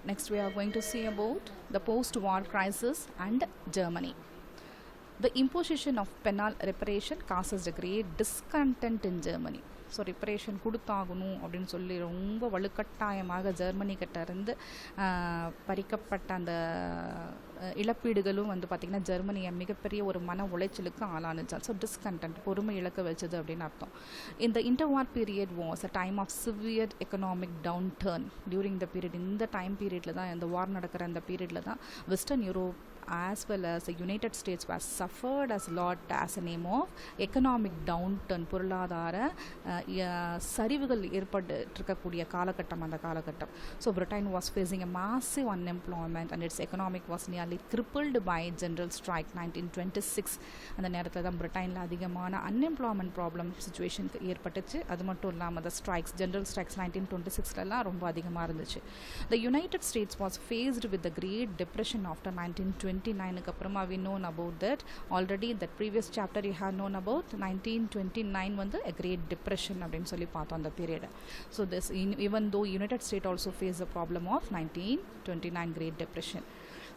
Next we are going to see about the post-war crisis and Germany. The imposition of penal reparation causes a great discontent in Germany. So reparation கொடுத்தாகணும் அப்படின்னு சொல்லி ரொம்ப வலுக்கட்டாயமாக Germany கிட்ட இருந்து பறிக்கப்பட்ட அந்த இழப்பீடுகளும் வந்து பார்த்திங்கன்னா ஜெர்மனியை மிகப்பெரிய ஒரு மன உளைச்சலுக்கு ஆளானுச்சு. ஸோ டிஸ்கண்டென்ட், பொறுமை இழக்க வச்சது அப்படின்னு அர்த்தம். இந்த interwar period was a time of severe economic downturn. During the period, இந்த டைம் பீரியடில் தான், இந்த வார் நடக்கிற அந்த பீரியடில் தான் western Europe as well as the United States was suffered as lot as a name of economic downturn. பொருளாதார சரிவுகள் ஏற்பட்டிருக்கக்கூடிய காலகட்டம் அந்த காலகட்டம். So Britain was facing a massive unemployment and its economic was nearly crippled by general strike 1926. அந்த நேரத்தில் தான் பிரிட்டனில் அதிகமான அன்எம்ப்ளாய்மெண்ட் ப்ராப்ளம் சுச்சுவேஷனுக்கு ஏற்பட்டுச்சு. அது மட்டும் இல்லாமல் அந்த ஸ்ட்ரைக்ஸ், ஜென்ரல் ஸ்ட்ரைக்ஸ் 1926லலாம் ரொம்ப அதிகமாக இருந்துச்சு. The United States was faced with the Great Depression after 1929. அப்புறமா we known about that already. That previous chapter you have known about 1929 வந்து a great depression அப்படின்னு சொல்லி பார்த்தோம் அந்த period. So this even though United States also faced the problem of 1929 Great Depression.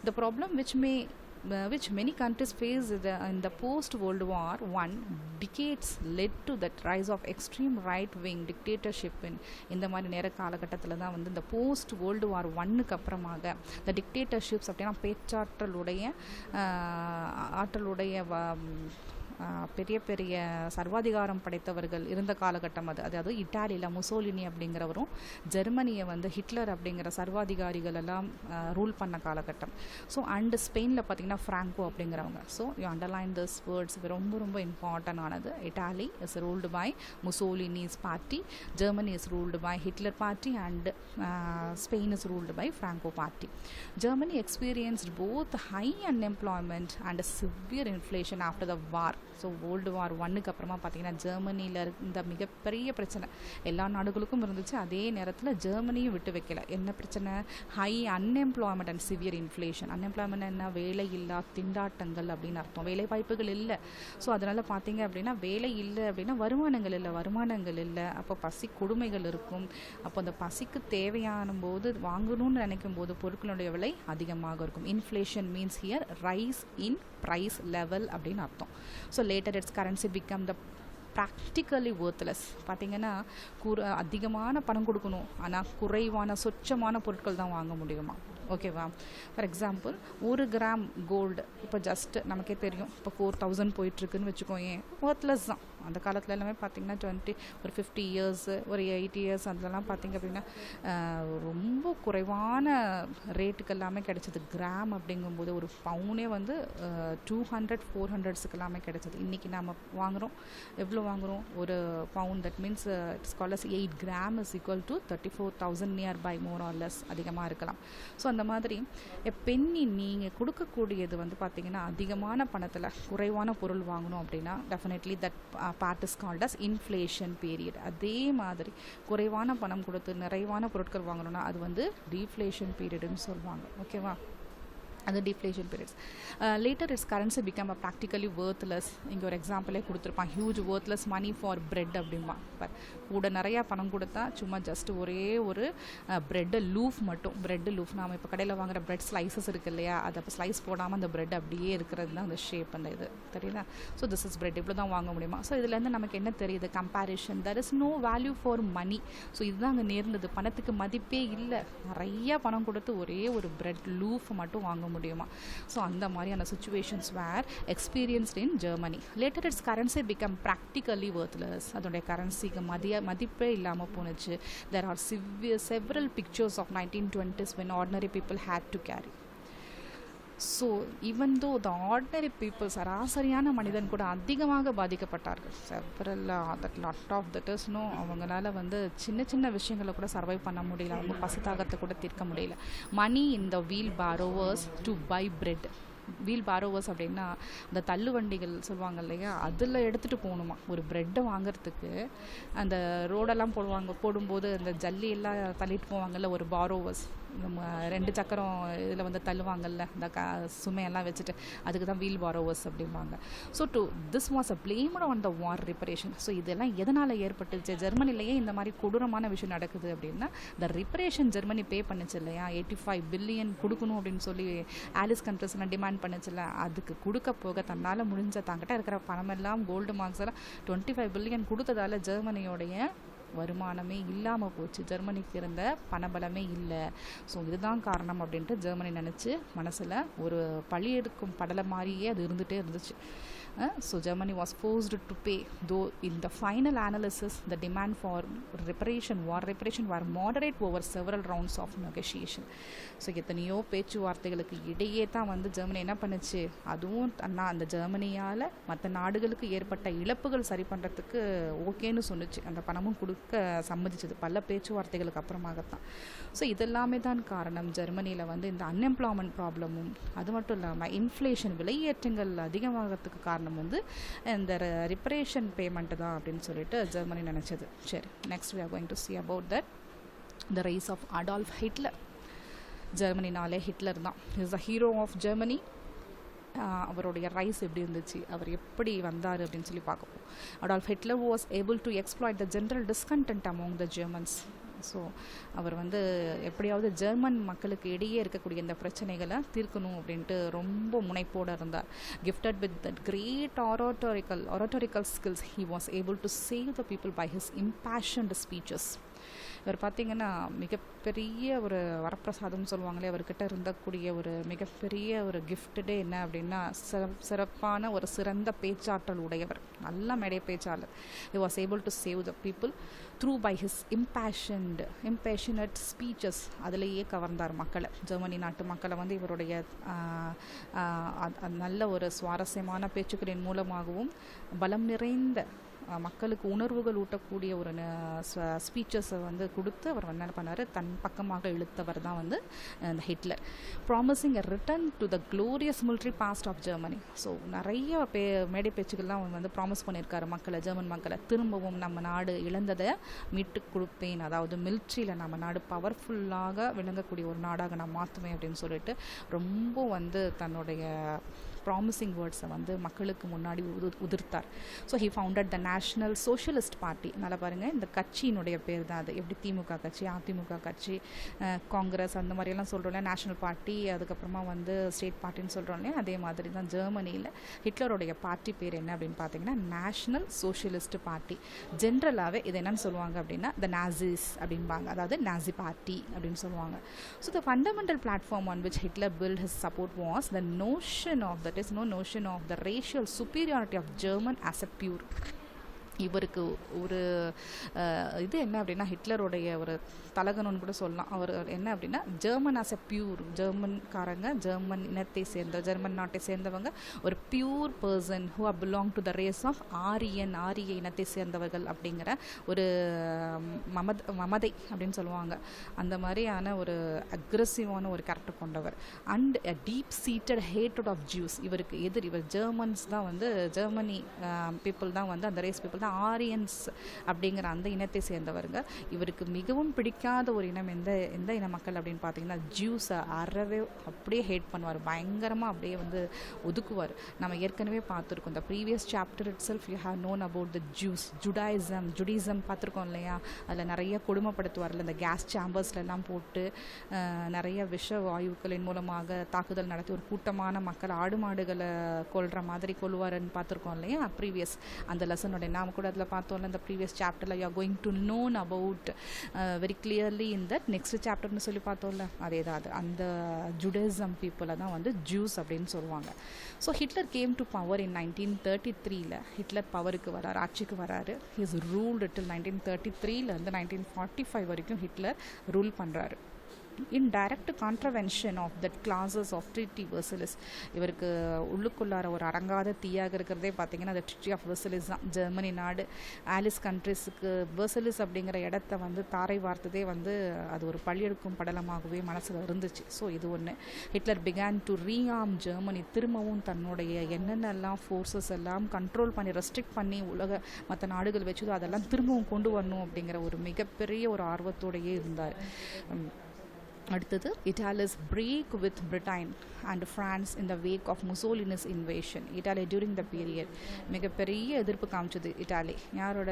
The problem which many countries face in the post-World War I decades led to the rise of extreme right-wing dictatorship. இந்த மாதிரி நேர காலகட்டத்தில் தான் வந்து இந்த post world war ஒன்னுக்கு அப்புறமாக இந்த டிக்டேட்டர்ஷிப்ஸ் அப்படின்னா பேச்சாற்றலுடைய பெரிய பெரிய சர்வாதிகாரம் படைத்தவர்கள் இருந்த காலகட்டம் அது. அதாவது இட்டாலியில் முசோலினி அப்படிங்கிறவரும் ஜெர்மனியை வந்து ஹிட்லர் அப்படிங்கிற சர்வாதிகாரிகள் எல்லாம் ரூல் பண்ண காலகட்டம். ஸோ அண்டு ஸ்பெயினில் பார்த்திங்கன்னா ஃப்ராங்கோ அப்படிங்கிறவங்க. So you underline this words, ரொம்ப ரொம்ப இம்பார்ட்டன்ட் ஆனது. Italy is ruled by Mussolini's party, Germany is ruled by Hitler party, and Spain is ruled by Franco party. Germany experienced both high unemployment and severe inflation after the war. So world war ஒன்னுக்கு அப்புறமா பார்த்திங்கன்னா ஜெர்மனியில் இந்த மிகப்பெரிய பிரச்சனை எல்லா நாடுகளுக்கும் இருந்துச்சு. அதே நேரத்தில் ஜெர்மனியும் விட்டு வைக்கல. என்ன பிரச்சனை? High unemployment and severe inflation. Unemployment என்ன? வேலை இல்லா திண்டாட்டங்கள் அப்படின்னு அர்த்தம். வேலை வாய்ப்புகள் இல்லை. ஸோ அதனால் பார்த்திங்க அப்படின்னா வேலை இல்லை அப்படின்னா வருமானங்கள் இல்லை. அப்போ பசி கொடுமைகள் இருக்கும். அப்போ அந்த பசிக்கு தேவையான போது வாங்கணும்னு நினைக்கும் போது பொருட்களுடைய விலை அதிகமாக இருக்கும். Inflation means here rise in price level அப்படின்னு அர்த்தம். So later it's currency become the practically worthless. பார்த்திங்கன்னா அதிகமான பணம் கொடுக்கணும், ஆனால் குறைவான சொச்சமான பொருட்கள் தான் வாங்க முடியுமா? ஓகேவா? ஃபார் எக்ஸாம்பிள், 1 கிராம் கோல்டு இப்போ ஜஸ்ட் நமக்கே தெரியும், இப்போ 4000 போயிட்டுருக்குன்னு வச்சுக்கோங்க. ஒர்த்லெஸ் தான். அந்த காலத்தில் எல்லாமே பார்த்திங்கன்னா ஒரு 50 இயர்ஸ், ஒரு 80 இயர்ஸ் அதெல்லாம் பார்த்திங்க அப்படின்னா ரொம்ப குறைவான ரேட்டுக்கு எல்லாமே கிடைச்சிது. கிராம் அப்படிங்கும்போது ஒரு பவுனே வந்து 200-400 எல்லாமே கிடைச்சிது. இன்றைக்கி நம்ம வாங்குகிறோம், எவ்வளோ வாங்குகிறோம்? ஒரு பவுன், that means it's called as 8 gram is equal to 34,000 near by, more or less, அதிகமாக இருக்கலாம். ஸோ அந்த மாதிரி பெண்ணி நீங்கள் கொடுக்கக்கூடியது வந்து பார்த்திங்கன்னா அதிகமான பணத்தில் குறைவான பொருள் வாங்கணும் அப்படின்னா definitely that part is called as inflation period. அதே மாதிரி குறைவான பணம் கொடுத்து நிறைவான பொருட்கள் வாங்கணும்னா அது வந்து டீஃப்ளேஷன் பீரியடுன்னு சொல்லுவாங்க. ஓகேவா? அது deflation periods. Later it's currency become a practically worthless. இங்கே ஒரு எக்ஸாம்பிளே கொடுத்துருப்பான், huge worthless money for bread அப்படின்பா. பட் கூட நிறையா பணம் கொடுத்தா சும்மா ஜஸ்ட் ஒரே ஒரு பிரெட்டு லூஃப் மட்டும், பிரெட்டு லூஃப் நாம் இப்போ கடையில் வாங்குகிற பிரெட் ஸ்லைசஸ் இருக்குது இல்லையா, அதை அப்போ ஸ்லைஸ் போடாமல் அந்த பிரெட் அப்படியே இருக்கிறது தான் அந்த ஷேப், அந்த இது தெரியல. ஸோ திஸ் இஸ் பிரெட், இவ்வளோ தான் வாங்க முடியுமா? ஸோ இதுலேருந்து நமக்கு என்ன தெரியுது? Comparison, there is no value for money. So இதுதான் அங்கே நேர்ந்தது. பணத்துக்கு மதிப்பே இல்லை. நிறையா பணம் கொடுத்து ஒரே ஒரு பிரெட் லூஃப் மட்டும் வாங்க முடியுமா? ஸோ அந்த மாதிரியான situations where experienced in Germany. Later it's currency become practically worthless. அதோடைய கரன்சிக்கு மதிப்பே இல்லாமல் போணுச்சு. There are several pictures of 1920s when ordinary people had to carry. So even though the ordinary people, சராசரியான மனிதன் கூட அதிகமாக பாதிக்கப்பட்டார்கள். Several that lot of that is no, அவங்களால வந்து சின்ன சின்ன விஷயங்களை கூட சர்வை பண்ண முடியல, அவங்க பசித்தாகத்தை கூட தீர்க்க முடியல. Money in the wheelbarrows to buy bread. Wheelbarrows அப்படின்னா அந்த தள்ளு வண்டிகள் சொல்லுவாங்க இல்லையா, அதில் எடுத்துகிட்டு போகணுமா ஒரு ப்ரெட்டை வாங்குறதுக்கு. அந்த ரோடெல்லாம் போடும்போது அந்த ஜல்லி எல்லாம் தள்ளிட்டு போவாங்கல்ல, ஒரு பாரோவர்ஸ், நம்ம 2 சக்கரம் இதில் வந்து தள்ளுவாங்கல்ல இந்த சுமையெல்லாம் வச்சுட்டு, அதுக்கு தான் வீல் பாரோவர்ஸ் அப்படிம்பாங்க. So this was a blamed on the war reparation. So இதெல்லாம் எதனால் ஏற்பட்டுச்சு, ஜெர்மனிலேயே இந்த மாதிரி கொடூரமான விஷயம் நடக்குது அப்படின்னா இந்த ரிப்பரேஷன் ஜெர்மனி பே பண்ணுச்சு இல்லையா, 85 பில்லியன் கொடுக்கணும் அப்படின்னு சொல்லி ஆலிஸ் கண்ட்ரிஸ்லாம் டிமாண்ட் பண்ணுச்சுல்ல, அதுக்கு கொடுக்க போக தன்னால் முடிஞ்ச தங்கிட்ட இருக்கிற பணமெல்லாம் கோல்டு மார்க்ஸ் எல்லாம் 25 பில்லியன் கொடுத்ததால ஜெர்மனியோடைய வருமானமே இல்லாமல் போச்சு, ஜெர்மனிக்கு இருந்த பணபலமே இல்லை. ஸோ இதுதான் காரணம் அப்படின்ட்டு ஜெர்மனி நினச்சி மனசில் ஒரு பழி எடுக்கும் படலை மாதிரியே அது இருந்துகிட்டே இருந்துச்சு. So Germany was forced to pay, though in the final analysis the demand for war reparation were moderate over several rounds of negotiation. So எத்தனையோ பேச்சுவார்த்தைகளுக்கு இடையே தான் வந்து ஜெர்மனி என்ன பண்ணுச்சு, அதுவும் அந்த ஜெர்மனியால் மற்ற நாடுகளுக்கு ஏற்பட்ட இழப்புகள் சரி பண்ணுறதுக்கு ஓகேன்னு சொன்னிச்சு, அந்த பணமும் கொடுக்க சம்மதிச்சது பல பேச்சுவார்த்தைகளுக்கு அப்புறமாகத்தான். ஸோ இதெல்லாமே தான் காரணம் ஜெர்மனியில் வந்து இந்த அன்எம்ப்ளாய்மெண்ட் ப்ராப்ளமும், அது மட்டும் இல்லாமல் இன்ஃப்ளேஷன் விலையேற்றங்கள் அதிகமாகிறதுக்கு காரணம் வந்து இந்த ரிப்பரேஷன் பேமெண்ட் தான் அப்படின்னு சொல்லிட்டு ஜெர்மனி நினச்சது. சரி, next we are going to see about that the rise of Adolf Hitler. ஜெர்மனினாலே ஹிட்லர் தான் is the hero of Germany. அவருடைய ரைஸ் எப்படி இருந்துச்சு, அவர் எப்படி வந்தார் அப்படின்னு சொல்லி பார்க்கப்போம். Adolf Hitler was able to exploit the general discontent among the Germans. So அவர் வந்து எப்படியாவது ஜெர்மன் மக்களுக்கு இடையே இருக்கக்கூடிய இந்த பிரச்சனைகளை தீர்க்கணும் அப்படின்ட்டு ரொம்ப முனைப்போடு இருந்தார். Gifted with that great oratorical skills he was able to sway the people by his impassioned speeches. இவர் பார்த்திங்கன்னா மிகப்பெரிய ஒரு வரப்பிரசாதம் சொல்லுவாங்களே, அவர்கிட்ட இருந்தக்கூடிய ஒரு மிகப்பெரிய ஒரு கிஃப்டே என்ன அப்படின்னா சிறப்பான ஒரு சிறந்த பேச்சாற்றல் உடையவர், நல்ல மேடை பேச்சாளர். He was able to sway the people through by his impassioned speeches. அதிலேயே கவர்ந்தார் மக்களை, ஜெர்மனி நாட்டு மக்களை வந்து இவருடைய நல்ல ஒரு சுவாரஸ்யமான பேச்சுக்களின் மூலமாகவும் பலம் நிறைந்த மக்களுக்கு உணர்வுகள் ஊட்டக்கூடிய ஒரு ஸ்பீச்சஸை வந்து கொடுத்து அவர் என்ன பண்ணார், தன் பக்கமாக இழுத்தவர் தான் வந்து இந்த Hitler. Promising a return to the glorious military past of Germany. So நிறைய மேடை பேச்சுக்கள்லாம் அவர் வந்து ப்ராமிஸ் பண்ணியிருக்காரு மக்களை, ஜெர்மன் மக்களை, திரும்பவும் நம்ம நாடு இழந்ததை மீட்டு கொடுப்பேன், அதாவது மிலிட்ரியில் நம்ம நாடு பவர்ஃபுல்லாக விளங்கக்கூடிய ஒரு நாடாக நான் மாற்றுவேன் அப்படின்னு சொல்லிட்டு ரொம்ப வந்து தன்னுடைய ப்ராமிசிங் வேர்ட்ஸை வந்து மக்களுக்கு முன்னாடி உதிர்த்தார். So he founded the national socialist party. நல்லா பாருங்கள், இந்த கட்சியினுடைய பேர் தான் அது. எப்படி திமுக கட்சி, அதிமுக கட்சி, காங்கிரஸ் அந்த மாதிரியெல்லாம் சொல்கிறோம்ல, நேஷ்னல் பார்ட்டி, அதுக்கப்புறமா வந்து ஸ்டேட் பார்ட்டின்னு சொல்கிறோம் இல்லையா, அதே மாதிரி தான் ஜெர்மனியில் ஹிட்லருடைய பார்ட்டி பேர் என்ன அப்படின்னு பார்த்தீங்கன்னா நேஷ்னல் சோஷியலிஸ்ட் பார்ட்டி. ஜென்ரலாகவே இது என்னன்னு சொல்லுவாங்க அப்படின்னா த நாசிஸ் அப்படின்பாங்க, அதாவது நாசி பார்ட்டி அப்படின்னு சொல்லுவாங்க. So the fundamental platform on which Hitler build his support was the notion of that is no notion of the racial superiority of German as a pure. இவருக்கு ஒரு இது என்ன அப்படின்னா ஹிட்லருடைய ஒரு தலகணும்னு கூட சொல்லலாம். அவர் என்ன அப்படின்னா ஜெர்மன் ஆஸ் எ பியூர், ஜெர்மன்காரங்க, ஜெர்மன் இனத்தை சேர்ந்த, ஜெர்மன் நாட்டை சேர்ந்தவங்க ஒரு pure person who are belong to the race of ஆரிய இனத்தை சேர்ந்தவர்கள் அப்படிங்கிற ஒரு மமதை அப்படின்னு சொல்லுவாங்க. அந்த மாதிரியான ஒரு அக்ரெசிவான ஒரு கேரக்டர் கொண்டவர். அண்ட் எ டீப் சீட்டட் ஹேட்டட் ஆஃப் ஜூஸ். இவருக்கு எதிர், இவர் ஜெர்மன்ஸ் தான் வந்து ஜெர்மனி பீப்புள் தான் வந்து அந்த ரேஸ் பீப்புள் தான் ஆரியன்ஸ் அப்படிங்கிற அந்த இனத்தை சேர்ந்தவருங்க. இவருக்கு மிகவும் பிடிக்காத ஒரு இனம் எந்த இன மக்கள் அப்படின்னு பார்த்தீங்கன்னா ஜூஸை அறவே அப்படியே ஹேட் பண்ணுவார், பயங்கரமாக அப்படியே வந்து ஒதுக்குவார். நம்ம ஏற்கனவே பார்த்துருக்கோம், இந்த previous chapter itself you have known about the Judaism பார்த்துருக்கோம் இல்லையா, அதில் நிறைய கொடுமைப்படுத்துவார்ல, இந்த கேஸ் சாம்பர்ஸ்லாம் போட்டு நிறைய விஷ வாயுக்களின் மூலமாக தாக்குதல் நடத்தி ஒரு கூட்டமான மக்கள் ஆடு மாடுகளை கொல்ற மாதிரி கொள்வாருன்னு பார்த்துருக்கோம் இல்லையா ப்ரீவியஸ் அந்த லெசனோட. நாம் கூட அதில் பார்த்தோம்ல இந்த ப்ரீவியஸ் சாப்டரில் you are going to known about very clearly in that next சாப்டர்னு சொல்லி பார்த்தோம்ல, அதே தான் அது. அந்த ஜுடிசம் பீப்புளை தான் வந்து ஜூஸ் அப்படின்னு சொல்லுவாங்க. So Hitler came to power in 1933. Hitler பவருக்கு வராரு, ஆட்சிக்கு வராரு. ஹிஸ் ரூல்டு டில் 1933 1945 வரைக்கும் ஹிட்லர் ரூல் பண்ணுறாரு. in direct contravention of that clauses of treaty Versailles. இவருக்கு உள்ளுக்குள்ளார ஒரு அடங்காத தீயாக இருக்கிறதே பார்த்தீங்கன்னா அந்த ட்ரிட்டி ஆஃப் வெர்சலிஸ் தான். ஜெர்மனி நாடு ஆலிஸ் கண்ட்ரிஸுக்கு வெர்சலிஸ் அப்படிங்கிற இடத்த வந்து தாரை வார்த்ததே வந்து அது ஒரு பழியெடுக்கும் படலமாகவே மனசில் இருந்துச்சு. ஸோ இது ஒன்று. Hitler began to rearm Germany. திரும்பவும் தன்னுடைய என்னென்னலாம் ஃபோர்ஸஸ் எல்லாம் கண்ட்ரோல் பண்ணி ரெஸ்ட்ரிக்ட் பண்ணி உலக மற்ற நாடுகள் வச்சதோ அதெல்லாம் திரும்பவும் கொண்டு வரணும் அப்படிங்கிற ஒரு மிகப்பெரிய ஒரு ஆர்வத்தோடையே இருந்தார். அடுத்தது Italy's break with Britain and France in the wake of Mussolini's invasion. Italy during the period மிகப்பெரிய எதிர்ப்பு காமிச்சது இட்டாலி. யாரோட?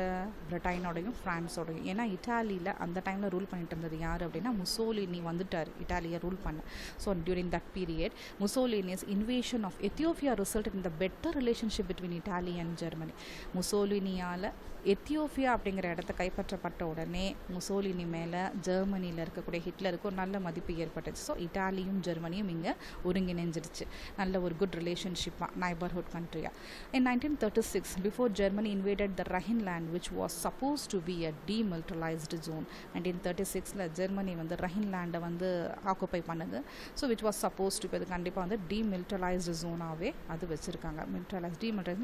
பிரிட்டனோடையும் ஃப்ரான்ஸோடையும். ஏன்னா இட்டாலியில் அந்த டைமில் ரூல் பண்ணிட்டு இருந்தது யார் அப்படின்னா முசோலினி வந்துட்டார் இட்டாலியை ரூல் பண்ண. So during that period Mussolini's invasion of Ethiopia result in the better relationship between Italy and Germany. முசோலினியால் எத்தியோப்பியா அப்படிங்கிற இடத்த கைப்பற்றப்பட்ட உடனே முசோலினி மேலே ஜெர்மனியில் இருக்கக்கூடிய ஹிட்லருக்கு ஒரு நல்ல மதிப்பு ஏற்பட்டுச்சு. ஸோ இட்டாலியும் ஜெர்மனியும் இங்கே ஒருங்கிணைஞ்சிருச்சு. நல்ல ஒரு குட் ரிலேஷன்ஷிப்பாக, நைபர்ஹுட் கண்ட்ரியாக. In 1936 before Germany invaded the Rhineland which was suppose to be a demilitarised zone. 1936 Germany வந்து ரஹின்லேண்டை வந்து ஆக்குப்பை பண்ணுது. So which was suppose to be, அது கண்டிப்பாக வந்து டீமிலிட்டரைஸ்டு ஜோனாகவே அது வச்சுருக்காங்க.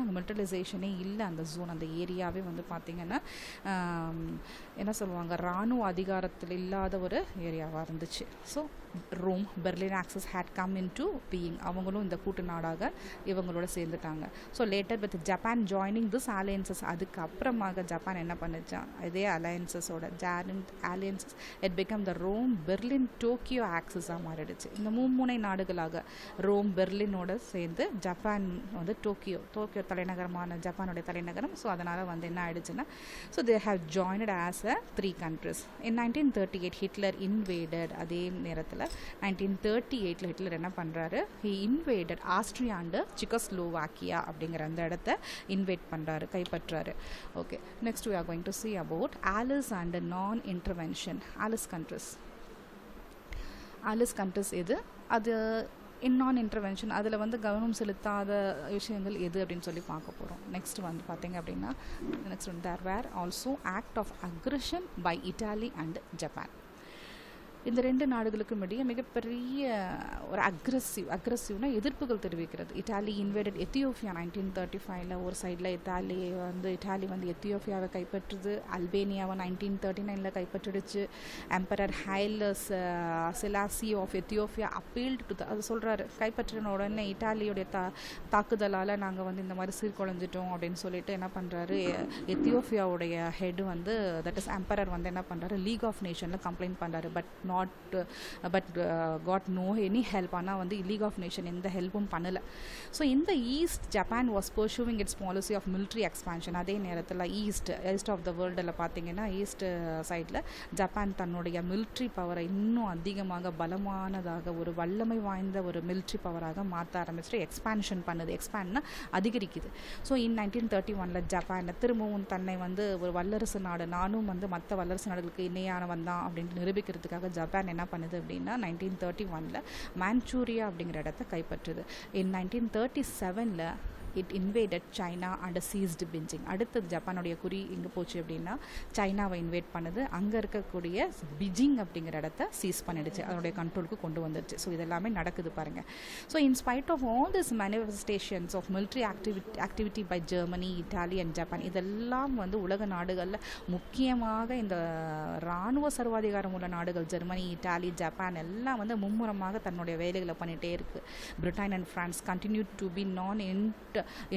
மிலிட்டரைசேஷனே இல்லை அந்த ஜோன், அந்த ஏரியாவே வந்து பார்த்திங்கன்னா என்ன சொல்லுவாங்க, இராணுவ அதிகாரத்தில் இல்லாத ஒரு ஏரியாவாக இருந்துச்சு. So Rome Berlin axis had come into being. அவங்களும் இந்த கூட்டு நாடாக இவங்களோட சேர்ந்துட்டாங்க. So later with Japan joining this alliances, அதுக்கப்புறமாக ஜப்பான் என்ன பண்ணுச்சான், இதே அலையன்சஸோட alliances it become the Rome Berlin Tokyo ஆக்சஸாக மாறிடுச்சு. இந்த மும்முனை நாடுகளாக ரோம் பெர்லினோட சேர்ந்து ஜப்பான் வந்து டோக்கியோ தலைநகரமான ஜப்பானுடைய தலைநகரம். ஸோ அதனால் வந்து என்ன ஆயிடுச்சுன்னா, so they have joined as a 3 countries. In 1938 Hitler invaded. அதே நேரத்தில் 1938 ஹிட்லர் என்ன பண்ணுறாரு, he invaded Austria and Czechoslovakia அப்படிங்கிற அந்த இடத்த இன்வேட் பண்ணுறாரு, கைப்பற்றாரு. Okay, next we are going to see about allies and non-intervention. allies countries எது? அது நான் இன்டர்வென்ஷன், அதில் வந்து கவனம் செலுத்தாத விஷயங்கள் எது அப்படின்னு சொல்லி பார்க்க போகிறோம். நெக்ஸ்ட் வந்து பார்த்தீங்க அப்படின்னா, நெக்ஸ்ட் வந்து there were also act of aggression by Italy and Japan. இந்த 2 நாடுகளுக்கும் இடையே மிகப்பெரிய ஒரு அக்ரெசிவ்னா எதிர்ப்புகள் தெரிவிக்கிறது. Italy invaded Ethiopia 1935. ஒரு சைடில் இட்டாலி வந்து எத்தியோப்பியாவை கைப்பற்றுது. அல்பேனியாவை 1939 கைப்பற்றிடுச்சு. Emperor Haile Selassie of Ethiopia appealed to அது சொல்கிறாரு, கைப்பற்றின உடனே இட்டாலியோடைய தாக்குதலால் நாங்கள் வந்து இந்த மாதிரி சீர்குலைஞ்சிட்டோம் அப்படின்னு சொல்லிட்டு என்ன பண்ணுறாரு, எத்தியோப்பியாவுடைய ஹெட் வந்து தட் இஸ் எம்பரர் வந்து என்ன பண்ணுறாரு, லீக் ஆஃப் நேஷனில் கம்ப்ளைண்ட் பண்ணுறாரு. But got no any help. ஆனால் வந்து லீக் ஆஃப் நேஷன் எந்த ஹெல்ப்பும் பண்ணலை. ஸோ இந்த east Japan was pursuing its policy of military expansion. அதே நேரத்தில் ஈஸ்ட் ஆஃப் த வேர்ல்டில் பார்த்தீங்கன்னா ஈஸ்ட் சைடில் ஜப்பான் தன்னுடைய மிலிட்ரி பவரை இன்னும் அதிகமாக பலமானதாக ஒரு வல்லமை வாய்ந்த ஒரு மிலிட்ரி பவராக மாற்ற ஆரம்பிச்சுட்டு எக்ஸ்பான்ஷன் பண்ணுது. எக்ஸ்பேண்ட்னா அதிகரிக்குது. ஸோ இன் 1931 ஜப்பானில் திரும்பவும் தன்னை வந்து ஒரு வல்லரசு நாடு, நானும் வந்து மற்ற வல்லரசு நாடுகளுக்கு இணையானவன் தான் அப்படின்னு நிரூபிக்கிறதுக்காக ஜப்பான் என்ன பண்ணுது அப்படின்னா 1931 மான்சூரியா அப்படிங்கிற இடத்த கைப்பற்றுது. இன் 1937 it invaded China and seized pinching. அடுத்தது ஜப்பானுடைய குறி எங்கே போச்சு அப்படின்னா சைனாவை இன்வேட் பண்ணுது. அங்கே இருக்கக்கூடிய பிஜிங் அப்படிங்கிற இடத்த சீஸ் பண்ணிடுச்சு, அதனுடைய கண்ட்ரோலுக்கு கொண்டு வந்துடுச்சு. ஸோ இதெல்லாமே நடக்குது பாருங்கள். So in spite of all this manifestations of military activity by Germany, Italy and Japan, இதெல்லாம் வந்து உலக நாடுகளில் முக்கியமாக இந்த இராணுவ சர்வாதிகாரம் உள்ள நாடுகள் ஜெர்மனி, இட்டாலி, ஜப்பான் எல்லாம் வந்து மும்முரமாக தன்னுடைய வேலைகளை பண்ணிகிட்டே இருக்குது. Britain and France continue to be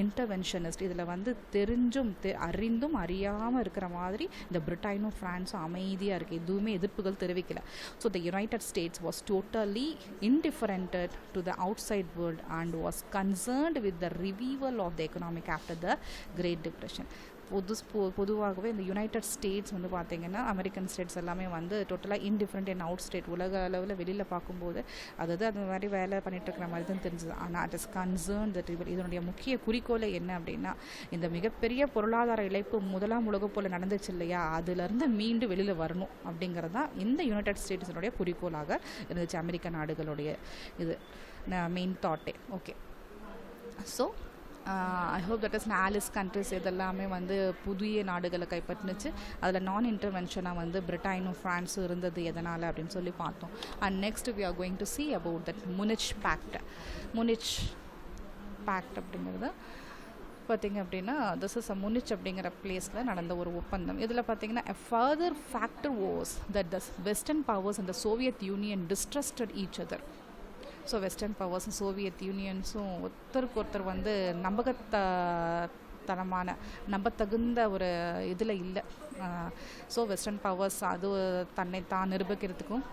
interventionist. இதில் வந்து தெரிஞ்சும் அறிந்தும் அறியாமல் இருக்கிற மாதிரி இந்த பிரிட்டனும் ஃப்ரான்ஸும் அமைதியாக இருக்குது, எதுவுமே எதிர்ப்புகள் தெரிவிக்கல. So the United States was totally indifferent to the outside world and was concerned with the revival of the economic after the great depression. பொதுவாகவே இந்த யுனைடெட் ஸ்டேட்ஸ் வந்து பார்த்திங்கன்னா அமெரிக்கன் ஸ்டேட்ஸ் எல்லாமே வந்து டோட்டலாக இன்டிஃப்ரெண்ட் அண்ட் அவுட் ஸ்டேட், உலக அளவில் வெளியில் பார்க்கும்போது அதாவது அது மாதிரி வேலை பண்ணிகிட்டு இருக்கிற மாதிரி தான் தெரிஞ்சுது. ஆனால் இட் இஸ் கன்சர்ன் தட் இதனுடைய முக்கிய குறிக்கோளை என்ன அப்படின்னா, இந்த மிகப்பெரிய பொருளாதார இழப்பு முதலாம் உலகப் போல நடந்துச்சு இல்லையா, அதுலேருந்து மீண்டு வெளியில் வரணும் அப்படிங்கிறது தான் இந்த யுனைடெட் ஸ்டேட்ஸினுடைய குறிக்கோளாக இருந்துச்சு, அமெரிக்க நாடுகளுடைய இது மெயின் தாட்டே. Okay, so I hope that is allies countries இதெல்லாமே வந்து புதிய நாடுகளை கைப்பற்றுனுச்சு. அதில் நான் இன்டர்வென்ஷனாக வந்து பிரிட்டனும் ஃப்ரான்ஸும் இருந்தது எதனால் அப்படின்னு சொல்லி பார்த்தோம். And next we are going to see about that Munich pact அப்படிங்கிறது பார்த்திங்க அப்படின்னா திஸ் இஸ் முனிச் அப்படிங்கிற பிளேஸில் நடந்த ஒரு ஒப்பந்தம். இதில் பார்த்திங்கன்னா a further factor was that the Western powers and the Soviet Union distrusted each other. So western பவர்ஸும் சோவியத் யூனியன்ஸும் ஒருத்தருக்கு ஒருத்தர் வந்து நம்பத்தகுந்த ஒரு இதில் இல்லை, ஸோ வெஸ்டர்ன் பவர்ஸ் அது தன்னை தான் நிரூபிக்கிறதுக்கும்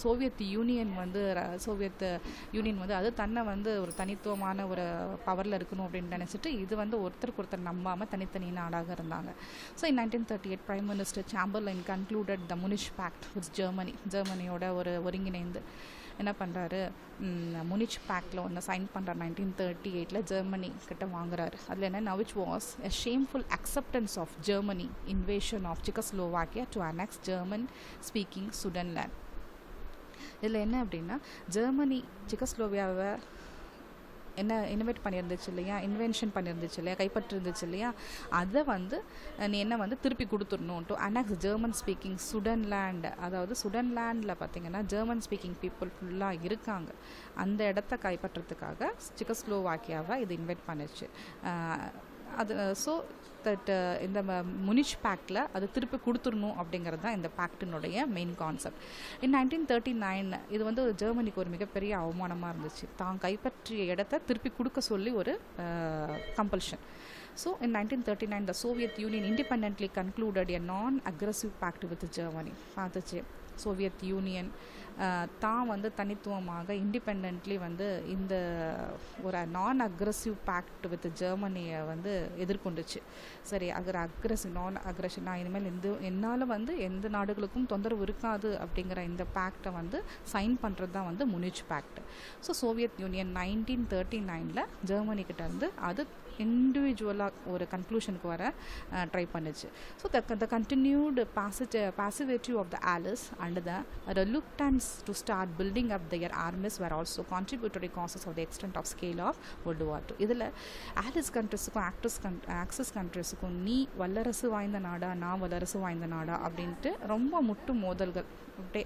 சோவியத் யூனியன் வந்து அது தன்னை வந்து ஒரு தனித்துவமான ஒரு பவரில் இருக்கணும் அப்படின்னு நினச்சிட்டு இது வந்து ஒருத்தருக்கு ஒருத்தர் நம்பாமல் தனித்தனி நாடாக இருந்தாங்க. So in 1938 prime minister Chamberlain concluded the Munich pact with ஜெர்மனியோட ஒருங்கிணைந்து என்ன பண்ணுறாரு, முனிச் பேக்டில் ஒன்று சைன் பண்ணுறாரு 1938 ஜெர்மனி கிட்ட வாங்குறாரு. அதில் என்னென்ன which was a shameful acceptance of Germany invasion of Czechoslovakia to annex German speaking Sudetenland. இதில் என்ன அப்படின்னா, ஜெர்மனி செக்கோஸ்லோவியாவை இன்வென்ஷன் பண்ணியிருந்துச்சு இல்லையா, கைப்பற்றிருந்துச்சு இல்லையா, அதை வந்து நீ என்ன வந்து திருப்பி கொடுத்துடணும் டு அனெக்ஸ் ஜெர்மன் ஸ்பீக்கிங் சுடன்லேண்ட். அதாவது சுடன்லேண்டில் பார்த்திங்கன்னா ஜெர்மன் ஸ்பீக்கிங் பீப்புள் ஃபுல்லாக இருக்காங்க. அந்த இடத்த கைப்பற்றத்துக்காக செக்கோஸ்லோவாக்கியாவை இது இன்வைட் பண்ணிச்சு. அது ஸோ தட் இந்த முனிச் பேக்டில் அது திருப்பி கொடுத்துடணும் அப்படிங்கிறது தான் இந்த பேக்டினுடைய மெயின் கான்செப்ட். இன் 1939 இது வந்து ஜெர்மனிக்கு ஒரு மிகப்பெரிய அவமானமாக இருந்துச்சு. தான் கைப்பற்றிய இடத்த திருப்பி கொடுக்க சொல்லி ஒரு compulsion. So in 1939 the Soviet Union independently concluded a non-aggressive pact with Germany. பார்த்துச்சு சோவியத் யூனியன் தான் வந்து தனித்துவமாக இண்டிபெண்ட்லி வந்து இந்த ஒரு நான் அக்ரெசிவ் பேக்ட் வித் ஜெர்மனியை வந்து எதிர்கொண்டுச்சு. சரி, நான் அக்ரெஷன், நான் இனிமேல் என்னால் வந்து எந்த நாடுகளுக்கும் தொந்தரவு இருக்காது அப்படிங்கிற இந்த பேக்டை வந்து சைன் பண்ணுறது தான் வந்து Munich pact. So Soviet Union 1939 ஜெர்மனிக்கிட்ட இருந்து அது இண்டிவிஜுவலாக ஒரு கன்க்ளூஷனுக்கு வர ட்ரை பண்ணுச்சு. So the continued passivity of the Allies and the reluctance to start building up their armies were also contributory causes of the extent of scale of World War II. இதில் Alice கண்ட்ரிஸுக்கும் axis கண்ட்ரிஸுக்கும் நீ வல்லரசு வாய்ந்த நாடா நான் வல்லரசு வாய்ந்த நாடா அப்படின்ட்டு ரொம்ப முட்டு மோதல்கள். அப்படியே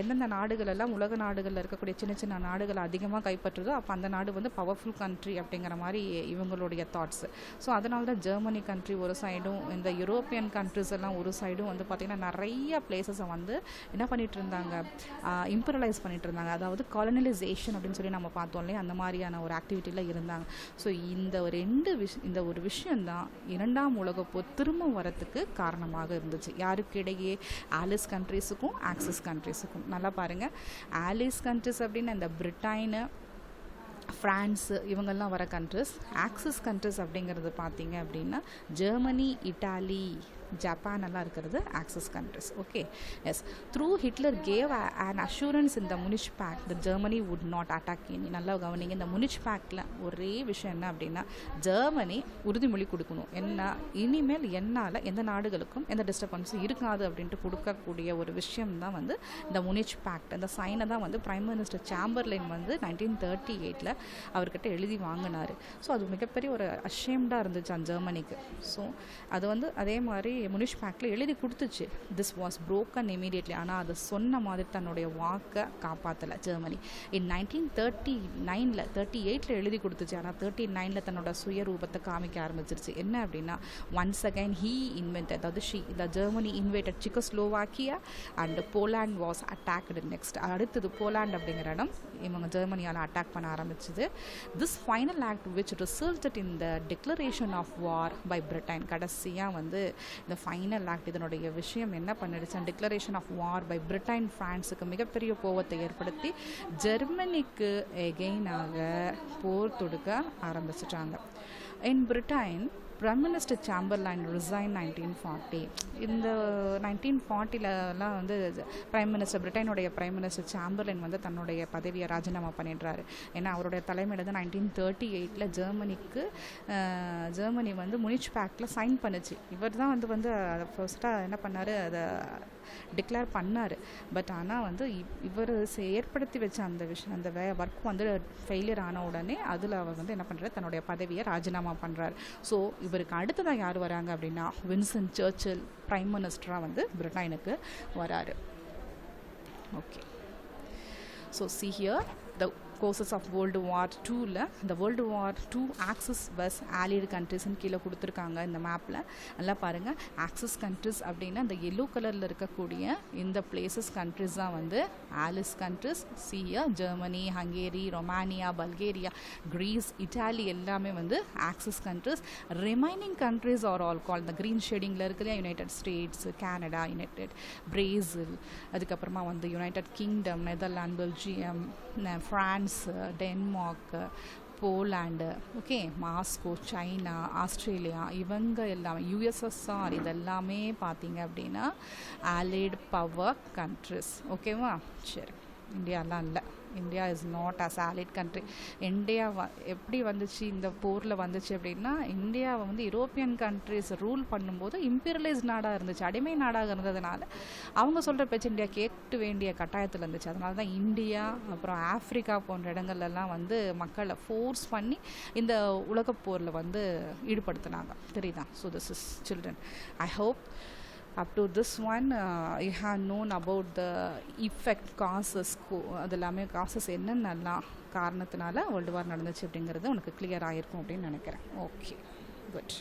எந்தெந்த நாடுகளெல்லாம் உலக நாடுகளில் இருக்கக்கூடிய சின்ன சின்ன நாடுகள் அதிகமாக கைப்பற்றுதோ அப்போ அந்த நாடு வந்து பவர்ஃபுல் கண்ட்ரி அப்படிங்கிற மாதிரி இவங்களுடைய தாட்ஸு. ஸோ அதனால தான் ஜெர்மனி கண்ட்ரி ஒரு சைடும் இந்த யூரோப்பியன் கண்ட்ரிஸ் எல்லாம் ஒரு சைடும் வந்து பார்த்திங்கன்னா நிறைய பிளேசஸை வந்து என்ன பண்ணிகிட்டு இருந்தாங்க, இம்பரலைஸ் பண்ணிகிட்டு இருந்தாங்க. அதாவது காலனலைசேஷன் அப்படின்னு சொல்லி நம்ம பார்த்தோம் இல்லையா, அந்த மாதிரியான ஒரு ஆக்டிவிட்டியில் இருந்தாங்க. ஸோ இந்த ஒரு விஷயந்தான் இரண்டாம் உலகப்போர் திரும்ப வரத்துக்கு காரணமாக இருந்துச்சு. யாருக்கு இடையே, ஆலிஸ் கண்ட்ரிஸுக்கும் ஆக்சிஸ் கண்ட்ரிஸுக்கும். நல்லா பாருங்கள், ஆலிஸ் கண்ட்ரிஸ் அப்படின்னு இந்த பிரிட்டன், ஃப்ரான்ஸு இவங்கெல்லாம் வர கண்ட்ரிஸ். ஆக்சிஸ் கண்ட்ரிஸ் அப்படிங்கிறது பார்த்தீங்க அப்படின்னா ஜெர்மனி, இட்டாலி, ஜப்பான் எல்லாம் இருக்கிறது axis countries. Okay, yes. Through Hitler gave an assurance இந்த Munich pact the Germany would not attack any. நல்லா கவனிங்க, இந்த முனிச் பேக்டில் ஒரே விஷயம் என்ன அப்படின்னா, ஜெர்மனி உறுதிமொழி கொடுக்கணும், என்ன இனிமேல் என்னால் எந்த நாடுகளுக்கும் எந்த டிஸ்டர்பன்ஸும் இருக்காது அப்படின்ட்டு கொடுக்கக்கூடிய ஒரு விஷயம் தான் வந்து இந்த முனிச் பேக்ட். இந்த சைனை தான் வந்து பிரைம் மினிஸ்டர் சாம்பர்லைன் வந்து 1938 அவர்கிட்ட எழுதி வாங்கினார். ஸோ அது மிகப்பெரிய ஒரு அஷேம்டாக இருந்துச்சு அந்த ஜெர்மனிக்கு. ஸோ அது வந்து அதே மாதிரி முனிச் பேக்டில் எழுதி கொடுத்துச்சு. This was broken immediately. ஆனால் அது சொன்ன மாதிரி தன்னுடைய வாக்கை காப்பாற்றலை ஜெர்மனி. இன் 1938 எழுதி கொடுத்துச்சு. ஆனால் 39 தன்னோட சுயரூபத்தை காமிக்க ஆரம்பிச்சிருச்சு. என்ன அப்படின்னா, ஒன்ஸ் அகைன் ஹீ இன்வென்டட், அதாவது the Germany invited Czechoslovakia and Poland was attacked next. அடுத்தது போலாண்ட் அப்படிங்கிற இடம் இவங்க ஜெர்மனியால் அட்டாக் பண்ண ஆரம்பிச்சது. This final act which resulted in the declaration of war by Britain. கடைசியாக வந்து இந்த ஃபைனல் ஆக்ட் இதனுடைய விஷயம் என்ன பண்ணிடுச்சு, declaration of war by Britain ஃப்ரான்ஸுக்கு மிகப்பெரிய கோவத்தை ஏற்படுத்தி ஜெர்மனிக்கு எகெயினாக போர் தொடுக்க ஆரம்பிச்சிட்டாங்க. In Britain prime minister Chamberlain resign 1940. இந்த 1940 வந்து பிரிட்டனுடைய பிரைம் மினிஸ்டர் சாம்பர்லைன் வந்து தன்னுடைய பதவியை ராஜினாமா பண்ணிடுறாரு. ஏன்னா அவருடைய தலைமையில் தான் 1938 ஜெர்மனி வந்து முனிச் பேக்டில் சைன் பண்ணுச்சு. இவர் தான் வந்து ஃபர்ஸ்ட்டாக என்ன பண்ணார், அதை டிக்ளேர் பண்ணார். பட் ஆனால் வந்து இவர் ஏற்படுத்தி வச்ச அந்த விஷயம், அந்த ஒர்க் வந்து ஃபெயிலியர் ஆன உடனே அதில் அவர் வந்து என்ன பண்ணுறாரு, தன்னுடைய பதவியை ராஜினாமா பண்ணுறாரு. ஸோ இவருக்கு அடுத்ததாக யார் வராங்க அப்படின்னா, வின்ஸ்டன் சர்ச்சில் பிரைம் மினிஸ்டராக வந்து பிரிட்டனுக்கு வராரு. Okay, so see here the causes of world war டூவில் இந்த world war two axis versus allied கண்ட்ரிஸ்ன்னு கீழே கொடுத்துருக்காங்க இந்த மேப்பில். நல்லா பாருங்கள், ஆக்சிஸ் கண்ட்ரிஸ் அப்படின்னா இந்த எல்லோ கலரில் இருக்கக்கூடிய இந்த பிளேசஸ் கண்ட்ரிஸ் தான் வந்து ஆலிஸ் கண்ட்ரிஸ். சியா Germany, Hungary, Romania, Bulgaria, Greece, Italy எல்லாமே வந்து axis countries. Remaining countries are all call இந்த க்ரீன் ஷேடிங்கில் இருக்குது United States, Canada, United Brazil, அதுக்கப்புறமா வந்து United Kingdom, Netherlands, Belgium, France, Denmark, Poland, okay, Moscow, China, Australia, இவங்க எல்லாமே யுஎஸ்எஸ்ஆர் இதெல்லாமே பார்த்தீங்க அப்படின்னா ஆலிட் பவர் கண்ட்ரிஸ். ஓகேவா? சரி, இந்தியாலாம் இல்லை. India is not as allied country. India எப்படி வந்துச்சு இந்த போரில் வந்துச்சு அப்படின்னா, இந்தியாவை வந்து யூரோப்பியன் கண்ட்ரிஸ் ரூல் பண்ணும்போது இம்பீரியலைஸ் நாடாக இருந்துச்சு, அடிமை நாடாக இருந்ததுனால அவங்க சொல்கிற பேச்சு இந்தியா கேட்க வேண்டிய கட்டாயத்தில் இருந்துச்சு. அதனால தான் இந்தியா அப்புறம் ஆஃப்ரிக்கா போன்ற இடங்கள்லாம் வந்து மக்களை ஃபோர்ஸ் பண்ணி இந்த உலகப்போரில் வந்து ஈடுபடுத்தினாங்க. தெரியுதா? So this is children. I hope up to this one you have known about the effect causes. அதெல்லாமே காசஸ் என்னென்னலாம் காரணத்தினால வேர்ல்டு வார் நடந்துச்சு அப்படிங்கிறது உனக்கு கிளியர் ஆகிருக்கும் அப்படின்னு நினைக்கிறேன். Okay, good.